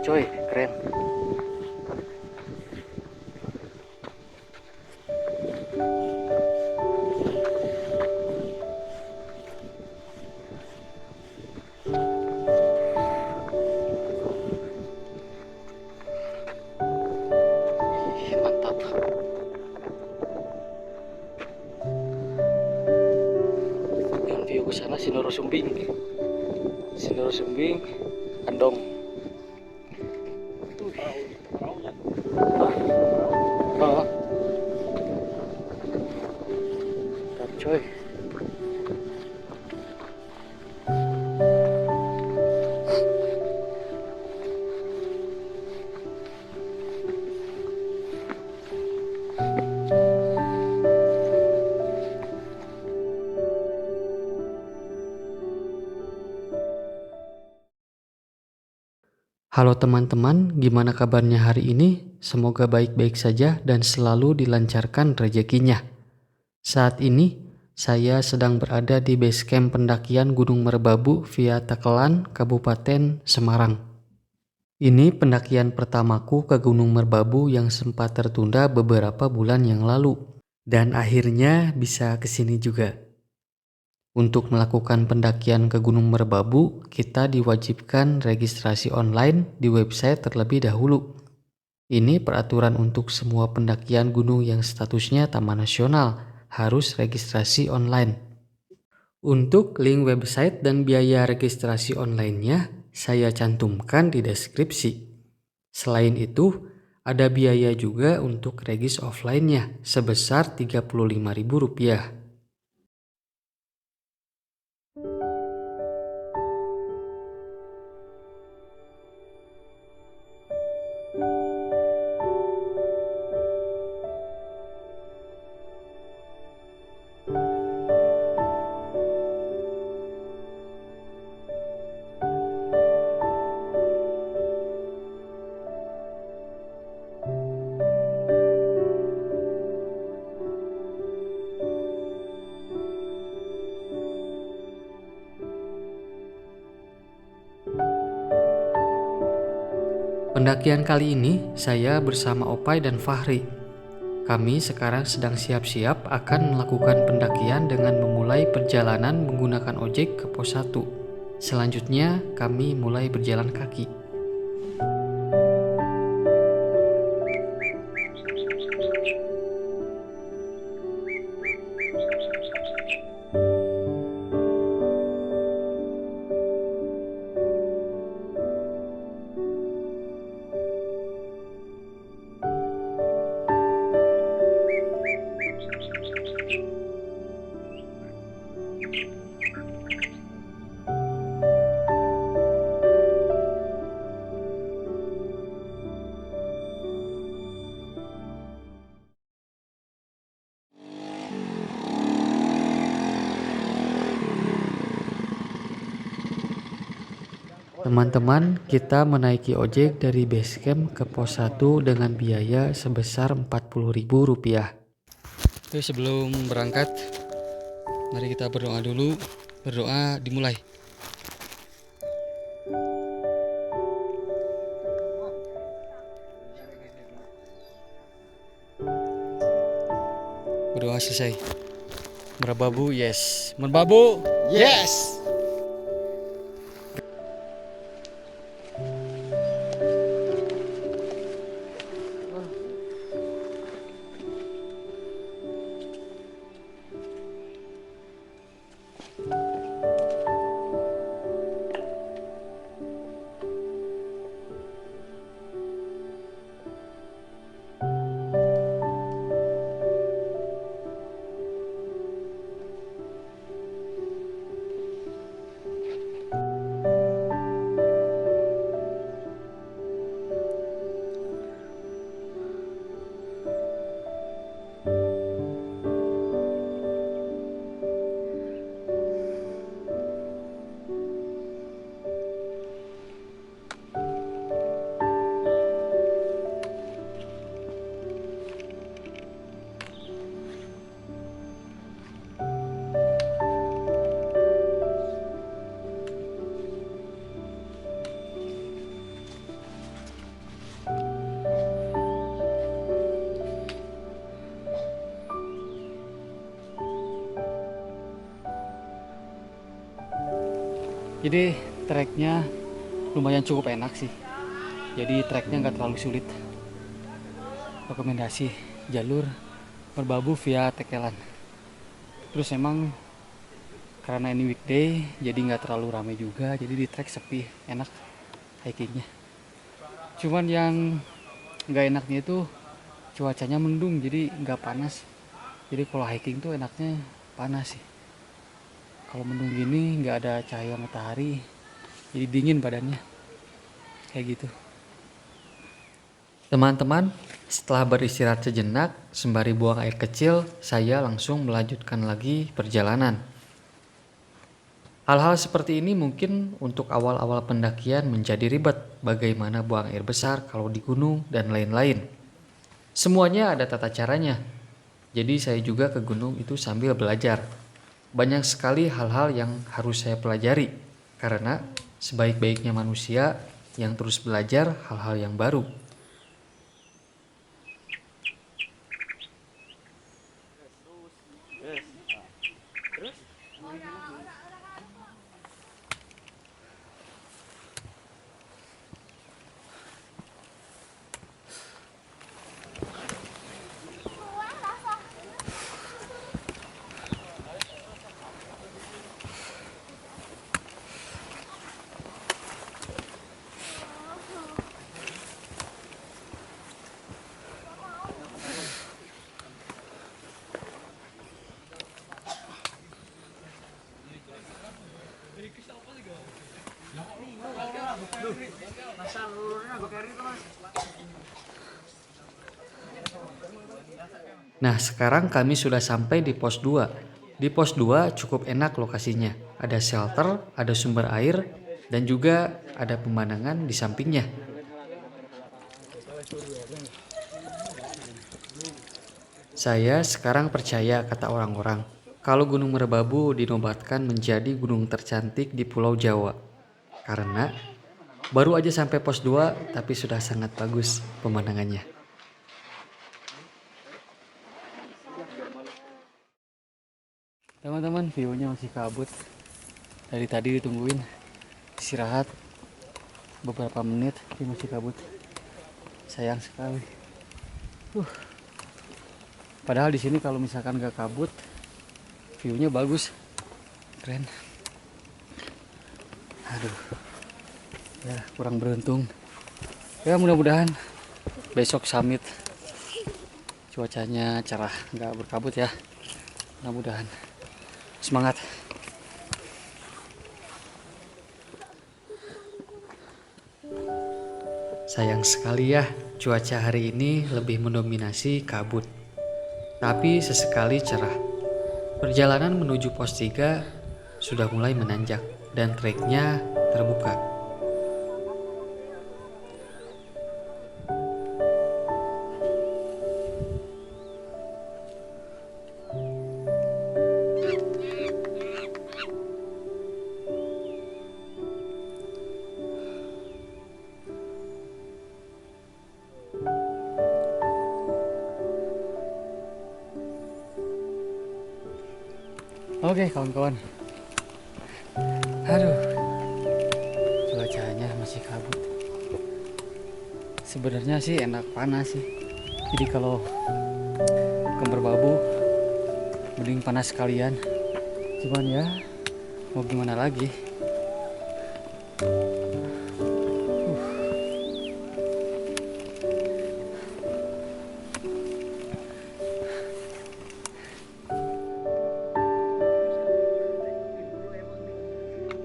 coy, keren. Ih, mantap. Yang view ke sana Sinoro Sumbing. Sinoro Sumbing, Andong. Tuh. Oh, mantap coy. Halo teman-teman, gimana kabarnya hari ini? Semoga baik-baik saja dan selalu dilancarkan rezekinya. Saat ini, saya sedang berada di base camp pendakian Gunung Merbabu via Takelan, Kabupaten Semarang. Ini pendakian pertamaku ke Gunung Merbabu yang sempat tertunda beberapa bulan yang lalu. Dan akhirnya bisa kesini juga. Untuk melakukan pendakian ke Gunung Merbabu, kita diwajibkan registrasi online di website terlebih dahulu. Ini peraturan untuk semua pendakian gunung yang statusnya taman nasional, harus registrasi online. Untuk link website dan biaya registrasi online-nya, saya cantumkan di deskripsi. Selain itu, ada biaya juga untuk regis offline-nya sebesar Rp35.000. Pendakian kali ini saya bersama Opai dan Fahri. Kami sekarang sedang siap-siap akan melakukan pendakian dengan memulai perjalanan menggunakan ojek ke pos 1. Selanjutnya kami mulai berjalan kaki. Teman-teman, kita menaiki ojek dari base camp ke pos 1 dengan biaya sebesar Rp40.000. Oke, sebelum berangkat, mari kita berdoa dulu. Berdoa dimulai. Berdoa selesai. Merbabu, yes. Merbabu, yes. Jadi treknya lumayan cukup enak sih. Jadi treknya nggak terlalu sulit. Rekomendasi jalur Merbabu via Tekelan. Terus emang karena ini weekday jadi nggak terlalu ramai juga, jadi di trek sepi, enak hikingnya. Cuman yang nggak enaknya itu cuacanya mendung, jadi nggak panas. Jadi kalau hiking tuh enaknya panas sih. Kalau mendung gini nggak ada cahaya matahari, jadi dingin badannya kayak gitu. Teman-teman, setelah beristirahat sejenak sembari buang air kecil, saya langsung melanjutkan lagi perjalanan. Hal-hal seperti ini mungkin untuk awal-awal pendakian menjadi ribet, bagaimana buang air besar kalau di gunung dan lain-lain. Semuanya ada tata caranya. Jadi saya juga ke gunung itu sambil belajar. Banyak sekali hal-hal yang harus saya pelajari, karena sebaik-baiknya manusia yang terus belajar hal-hal yang baru. Nah, sekarang kami sudah sampai di pos 2. Di pos 2 cukup enak lokasinya. Ada shelter, ada sumber air, dan juga ada pemandangan di sampingnya. Saya sekarang percaya kata orang-orang, kalau Gunung Merbabu dinobatkan menjadi gunung tercantik di Pulau Jawa. Karena baru aja sampai pos 2 tapi sudah sangat bagus pemandangannya. Teman-teman, view-nya masih kabut. Dari tadi ditungguin, istirahat beberapa menit, tapi masih kabut. Sayang sekali. Padahal di sini kalau misalkan gak kabut, view-nya bagus, keren. Aduh, ya kurang beruntung. Ya mudah-mudahan besok summit cuacanya cerah, nggak berkabut ya. Mudah-mudahan. Semangat. Sayang sekali ya, cuaca hari ini lebih mendominasi kabut. Tapi sesekali cerah. Perjalanan menuju pos 3 sudah mulai menanjak dan treknya terbuka. Oke kawan-kawan, aduh cuacanya masih kabut. Sebenarnya sih enak panas sih, jadi kalau ke Merbabu mending panas sekalian. Cuman ya mau gimana lagi.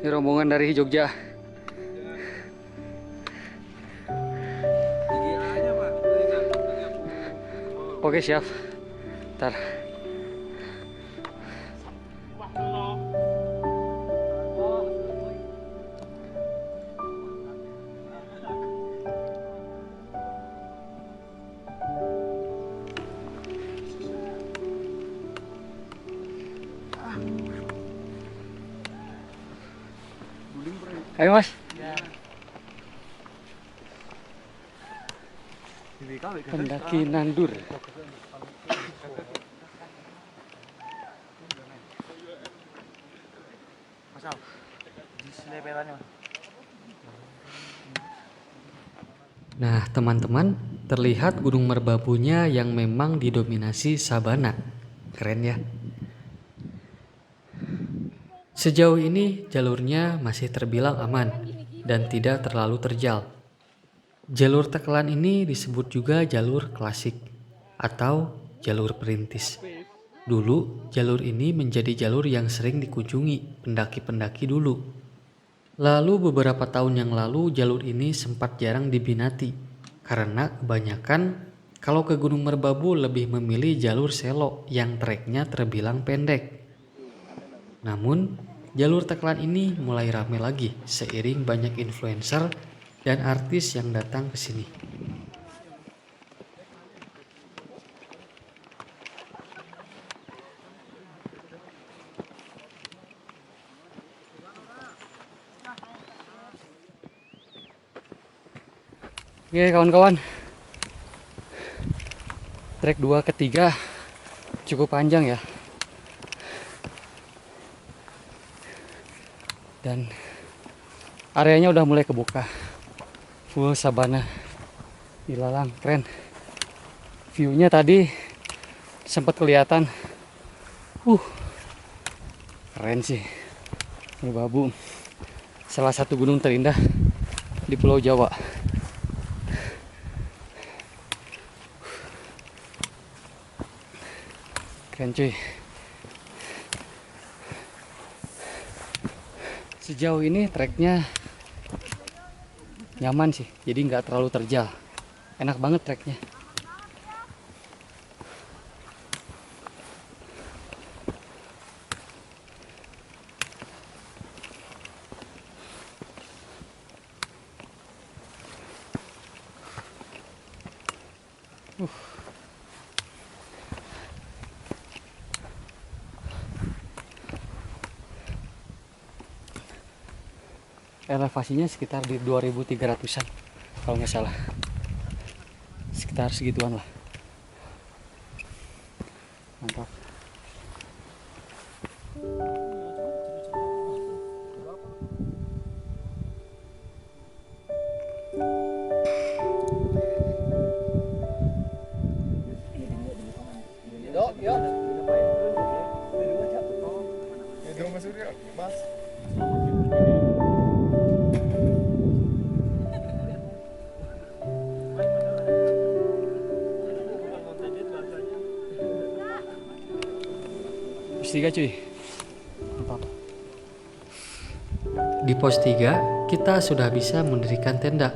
Ini rombongan dari Jogja. Oke siap. Ntar. Ayo mas. Pendaki Nandur. Nah, teman-teman, terlihat Gunung Merbabunya yang memang didominasi sabana. Keren ya. Sejauh ini jalurnya masih terbilang aman dan tidak terlalu terjal. Jalur Tekelan ini disebut juga jalur klasik atau jalur perintis. Dulu, jalur ini menjadi jalur yang sering dikunjungi pendaki-pendaki dulu. Lalu beberapa tahun yang lalu jalur ini sempat jarang diminati karena kebanyakan kalau ke Gunung Merbabu lebih memilih jalur selo yang treknya terbilang pendek. Namun, jalur Tekelan ini mulai ramai lagi seiring banyak influencer dan artis yang datang ke sini. Oke kawan-kawan, trek 2 ke 3 cukup panjang ya. Dan areanya udah mulai kebuka. Full sabana ilalang, keren. View-nya tadi sempat kelihatan. Keren sih. Merbabu, salah satu gunung terindah di Pulau Jawa. Keren cuy. Sejauh ini treknya nyaman sih, jadi nggak terlalu terjal. Enak banget treknya. Elevasinya sekitar di 2300-an kalau nggak salah, sekitar segituan lah. Mantap. Pos 3 cuy. Mantap. Di pos 3 kita sudah bisa mendirikan tenda.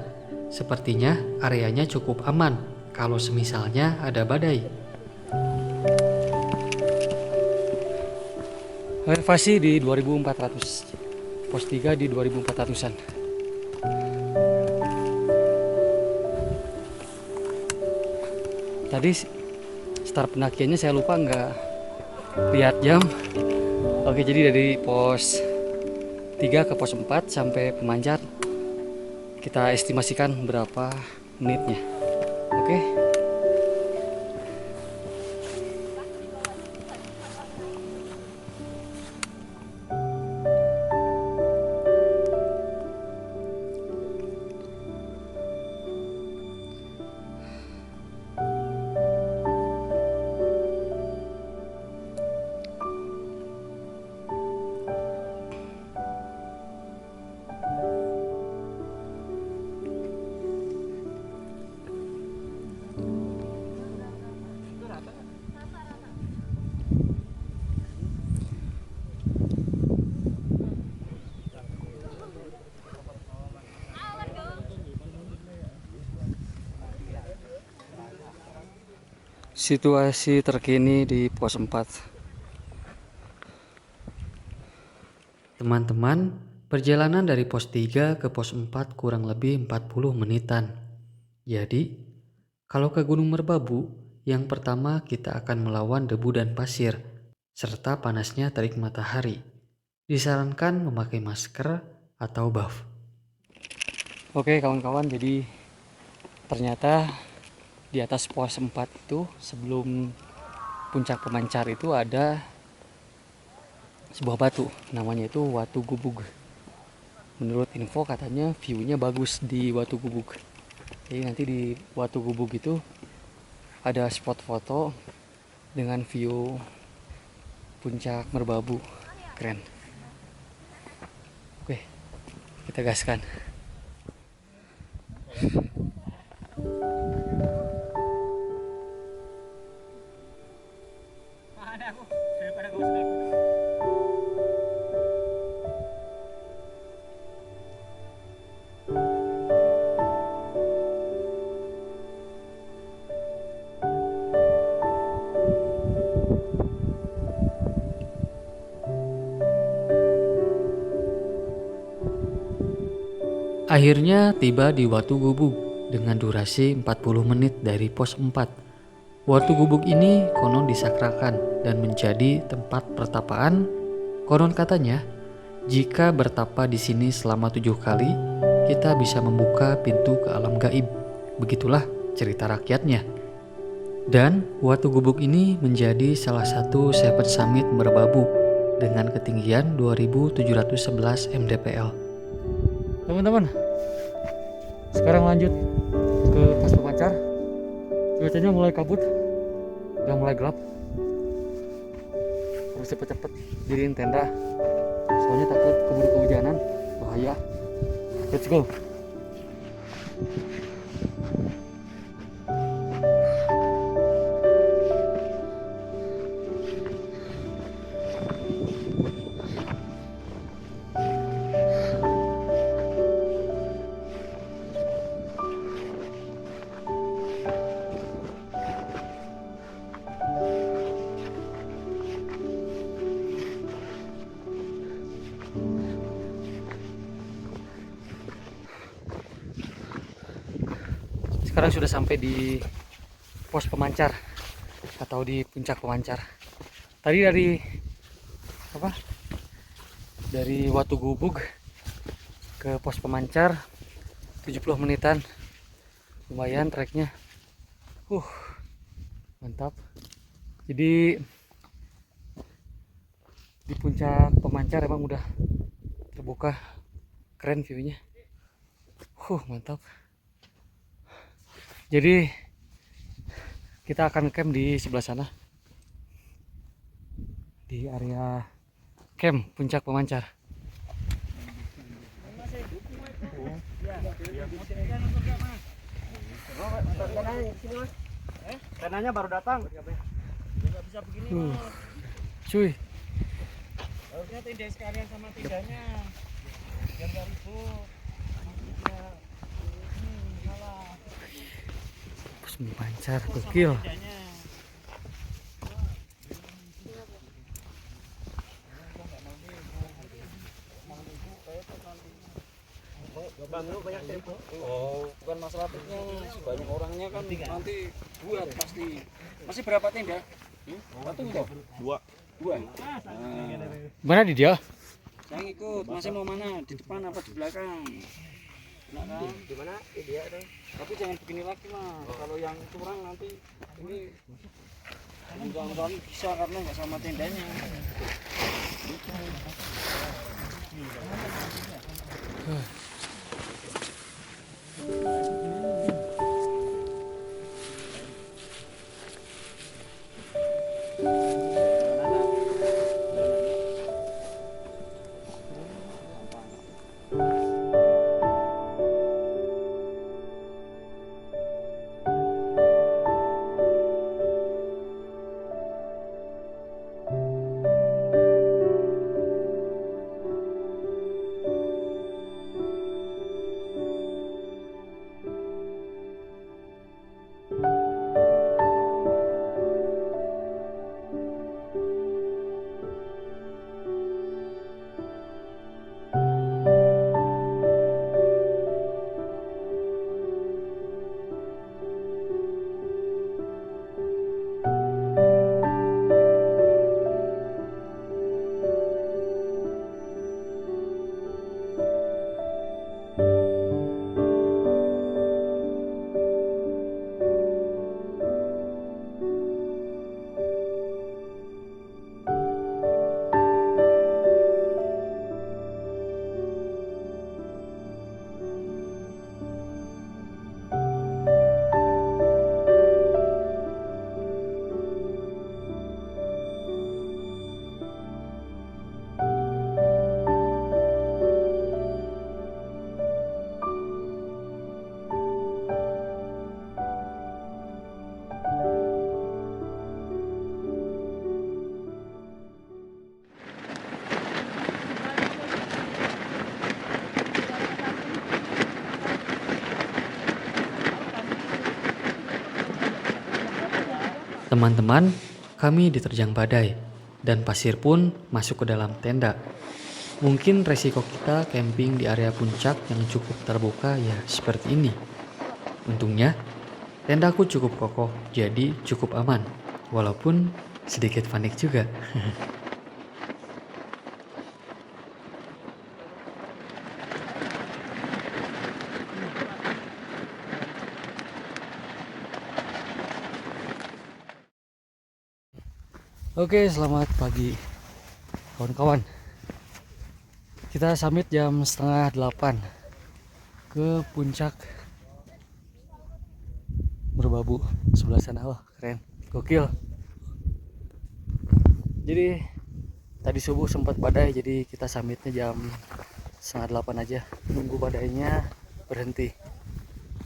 Sepertinya areanya cukup aman kalau semisalnya ada badai. Elevasi di 2400. Pos 3 di 2400-an. Tadi start pendakiannya saya lupa nggak lihat jam. Oke, jadi dari pos 3 ke pos 4 sampai Pemancar kita estimasikan berapa menitnya. Oke. Situasi terkini di pos 4. Teman-teman, perjalanan dari pos 3 ke pos 4 kurang lebih 40 menitan. Jadi, kalau ke Gunung Merbabu, yang pertama kita akan melawan debu dan pasir, serta panasnya terik matahari. Disarankan memakai masker atau buff. Oke kawan-kawan, jadi ternyata di atas pos 4 itu sebelum puncak Pemancar itu ada sebuah batu, namanya itu Watu Gubug. Menurut info katanya view-nya bagus di Watu Gubug. Jadi nanti di Watu Gubug itu ada spot foto dengan view puncak Merbabu. Keren. Oke, kita gaskan. Akhirnya tiba di Watu Gubug dengan durasi 40 menit dari pos 4. Watu Gubug ini konon disakrakan dan menjadi tempat pertapaan. Konon katanya, jika bertapa di sini selama 7 kali, kita bisa membuka pintu ke alam gaib. Begitulah cerita rakyatnya. Dan Watu Gubug ini menjadi salah satu Seven Summit Merbabu dengan ketinggian 2711 mdpl. Teman-teman, sekarang lanjut ke pos pemancar. Cuacanya mulai kabut, udah mulai gelap. Harus cepet-cepet diriin tenda, soalnya takut keburu kehujanan, bahaya. Let's go. Sekarang sudah sampai di pos pemancar atau di puncak pemancar. Tadi dari Watu Gubug ke pos pemancar 70 menitan. Lumayan treknya. Mantap. Jadi di puncak pemancar emang udah terbuka, keren view-nya. Mantap. Jadi kita akan camp di sebelah sana, di area camp puncak pemancar. Tenanya baru datang. Nggak bisa begini, Cuy. harusnya tenda sekalian sama tendanya. Biar nggak ribut. Salah. Pos pemancar gokil. Bang, lu banyak tempo. Oh, bukan masalah triknya, banyak orangnya kan nanti buat pasti. Masih berapa tenda? Satu enggak? Dua. Nah, Mana di dia? saya ikut. Masih mau mana? Di depan apa di belakang? Nah, kan? Di mana? Dia ada. Tapi jangan begini lagi, Mas. Kalau yang curang nanti ini jangan bisa karena nggak sama tendanya. Teman-teman, kami diterjang badai dan pasir pun masuk ke dalam tenda. Mungkin resiko kita camping di area puncak yang cukup terbuka ya seperti ini. Untungnya, tendaku cukup kokoh, jadi cukup aman. Walaupun sedikit panik juga. Oke, selamat pagi kawan-kawan. Kita summit jam setengah 8 ke puncak Merbabu sebelah sana. Wah, keren, gokil. Jadi tadi subuh sempat badai, jadi kita summitnya jam setengah 8 aja, nunggu badainya berhenti.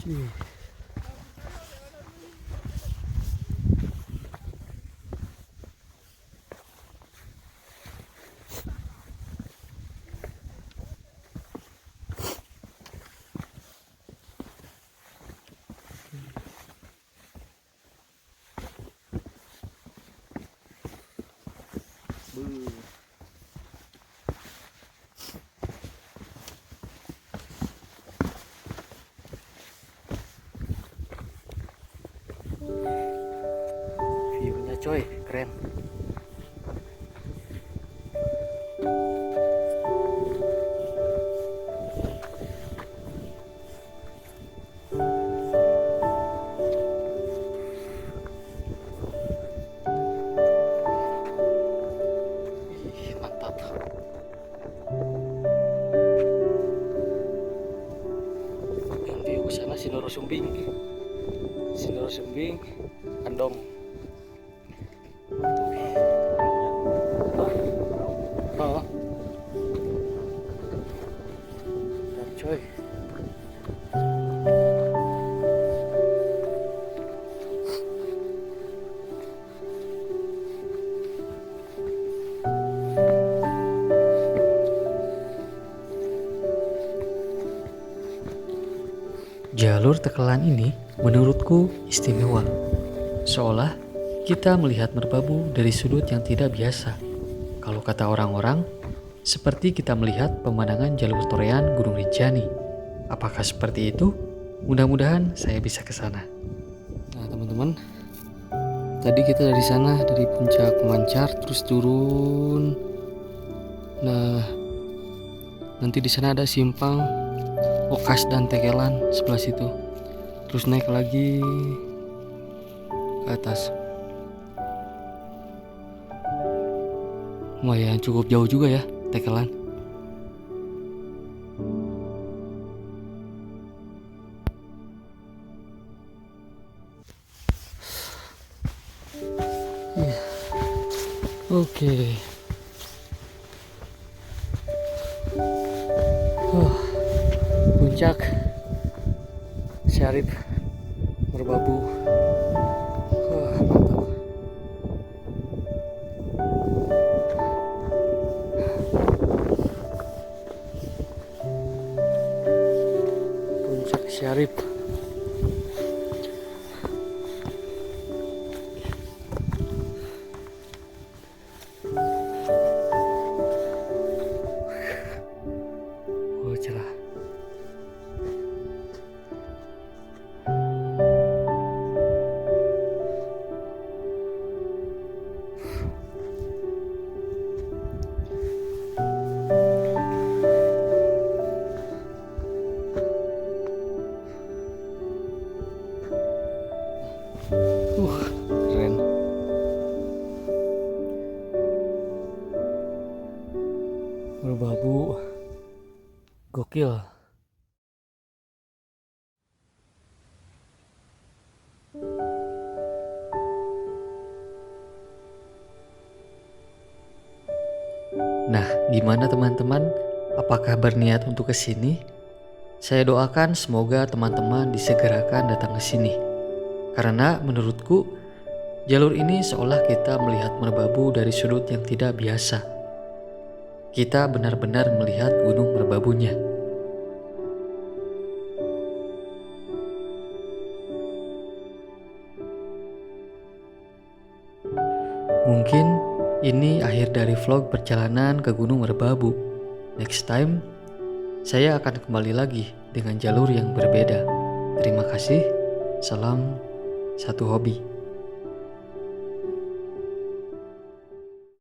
Cuy. View-nya coy, keren. Ih, mantap. Yang view ke sana Sinoro Sumbing. Sinoro Sumbing, Andong. Oh. Dan coy. Jalur Tekelan ini menurutku istimewa. Seolah kita melihat Merbabu dari sudut yang tidak biasa. Kalau kata orang-orang, seperti kita melihat pemandangan jalur Torean Gunung Rinjani. Apakah seperti itu? Mudah-mudahan saya bisa ke sana. Nah, teman-teman, tadi kita dari sana, dari puncak Mancar terus turun. Nah, nanti di sana ada simpang Okas dan Tekelan sebelah situ. Terus naik lagi ke atas. Lumayan cukup jauh juga ya, Tekelan. Oke. Puncak Syarif Merbabu. Mantap. Puncak Syarif. Oh, cerah. Keren. Merbabu. Gokil. Nah, gimana teman-teman? Apakah berniat untuk ke sini? Saya doakan semoga teman-teman disegerakan datang ke sini. Karena menurutku, jalur ini seolah kita melihat Merbabu dari sudut yang tidak biasa. Kita benar-benar melihat gunung Merbabunya. Mungkin ini akhir dari vlog perjalanan ke Gunung Merbabu. Next time, saya akan kembali lagi dengan jalur yang berbeda. Terima kasih. Salam satu hobi.